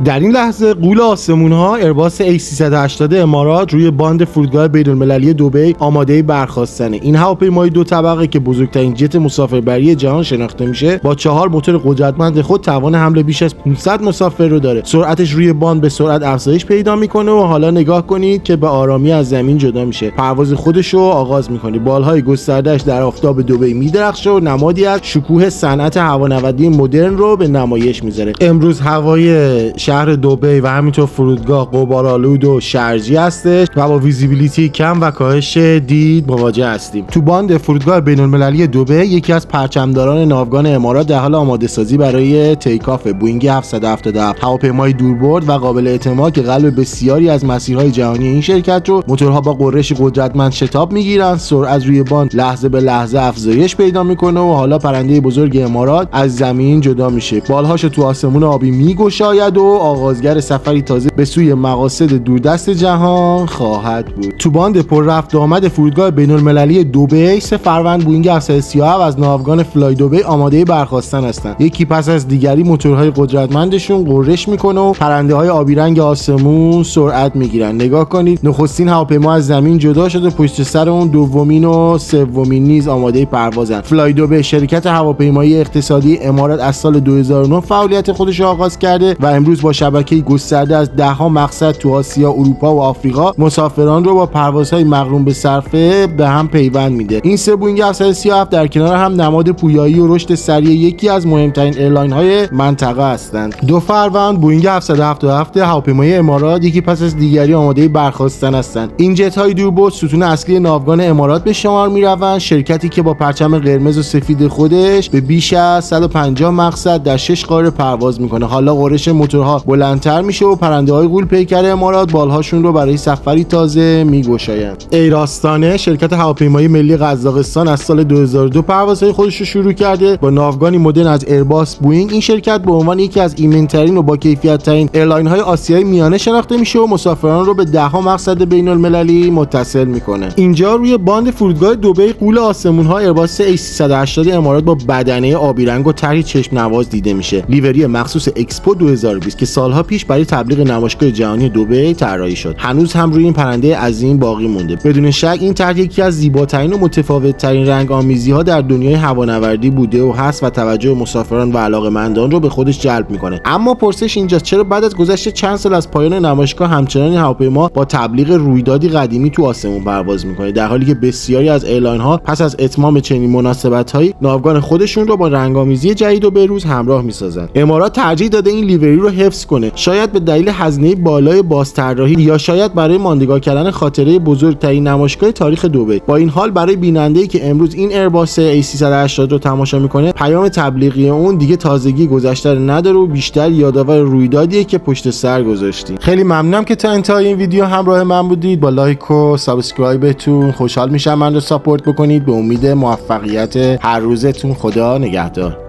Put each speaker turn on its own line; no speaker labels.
در این لحظه غول آسمون‌ها ایرباس A380 امارات روی باند فرودگاه بین‌المللی دبی آماده برخاستنه. این هواپیمای دو طبقه که بزرگترین جت مسافربری جهان شناخته میشه، با 4 موتور قدرتمند خود توان حمل بیش از 500 مسافر رو داره. سرعتش روی باند به سرعت افزایش پیدا میکنه و حالا نگاه کنید که به آرامی از زمین جدا میشه. پرواز خودش رو آغاز میکنه. بالهای گسترده‌اش در آفتاب دبی میدرخشه و نمادی از شکوه صنعت هوانوردی مدرن رو به نمایش میذاره. امروز هوای شهر دبی و همینطور فرودگاه غبارآلود و شرجی هستش و با ویزیبیلیتی کم و کاهش دید مواجه هستیم. تو باند فرودگاه بین‌المللی دبی یکی از پرچمداران ناوگان امارات در حال آماده سازی برای تیک آف بوئینگ 777 هواپیمای دوربرد و قابل اعتماد که قلب بسیاری از مسیرهای جهانی این شرکت رو. موتورها با غرش قدرتمند شتاب میگیرن، سرعت روی باند لحظه به لحظه افزایش پیدا میکنه و حالا پرنده بزرگ امارات از زمین جدا میشه. بالهاشو تو آسمون آبی میگشاید و آغازگر سفری تازه به سوی مقاصد دوردست جهان خواهد بود. تو باند پر رفت و آمد فرودگاه بین‌المللی دبی 3 فروند بوئینگ 737 از ناوگان فلای دبی آماده برخاستن هستند. یکی پس از دیگری موتورهای قدرتمندشون غرش میکنه و پرنده‌های آبی رنگ آسمون سرعت میگیرن. نگاه کنید، نخستین هواپیما از زمین جدا شده، پشت سر اون دومین و سومین نیز آماده پروازن. فلای دبی شرکت هواپیمایی اقتصادی امارات از سال 2009 فعالیت خودش را آغاز کرده و امروز با شبکه‌ای گسترده از ده‌ها مقصد تو آسیا، اروپا و آفریقا مسافران رو با پروازهای مقرون به صرفه به هم پیوند میده. این 3 بوئینگ 737 در کنار هم نماد پویایی و رشد سریع یکی از مهمترین ایرلاین‌های منطقه هستند. 2 فروند بوئینگ 777 هواپیمای امارات یکی پس از دیگری آماده برخاستن هستند. این جت‌های دوربرد ستون اصلی ناوگان امارات به شمار میروند. شرکتی که با پرچم قرمز و سفید خودش به بیش از 150 مقصد در 6 قاره پرواز میکنه. حالا غرش موتورها بلندتر میشه و پرنده‌های غول پیکر امارات بالهاشون رو برای سفری تازه میگشایند. ایر آستانه شرکت هواپیمایی ملی قزاقستان از سال 2002 پروازهای خودش رو شروع کرده با ناوگانی مدرن از ایرباس بوئینگ. این شرکت به عنوان یکی از ایمن‌ترین و با کیفیت‌ترین ایرلاین‌های آسیای میانه شناخته میشه و مسافران رو به ده‌ها مقصد بین‌المللی متصل میکنه. اینجا روی باند فرودگاه دبی غول آسمون‌ها ایرباس A380 امارات با بدنه آبی رنگ و طرحی چشم نواز دیده میشه. لیوری مخصوص اکسپو 2020 که سالها پیش برای تبلیغ نمایشگاه جهانی دبی طراحی شد هنوز هم روی این پرنده عظیم باقی مونده. بدون شک این طرح یکی از زیباترین و متفاوت‌ترین رنگ آمیزی‌ها در دنیای هوانوردی بوده و هست و توجه مسافران و علاقه‌مندان رو به خودش جلب میکنه. اما پرسش اینجاست چرا بعد از گذشت چند سال از پایان نمایشگاه همچنان این هواپیما با تبلیغ رویدادی قدیمی تو آسمون پرواز میکنه، در حالی که بسیاری از ایرلاین‌ها پس از اتمام چنین مناسبت‌هایی ناوگان خودشون رو با رنگ‌آمیزی جدید و به‌روز همراه می‌سازن. امارات ترجیح داده این لیوری رو حفظ کنه، شاید به دلیل هزینه بالای بازطراحی یا شاید برای ماندگار کردن خاطره بزرگترین نمایشگاه تاریخ دبی. با این حال برای بیننده‌ای که امروز این ایرباس A380 رو تماشا میکنه پیام تبلیغی اون دیگه تازگی گذشته رو نداره و بیشتر یادآور رویدادیه که پشت سر گذاشتیم. خیلی ممنونم که تا انتهای این ویدیو همراه من بودید. با لایک و سابسکرایبتون خوشحال میشم من رو ساپورت بکنید. به امید موفقیت هر روزتون. خدا نگهدار.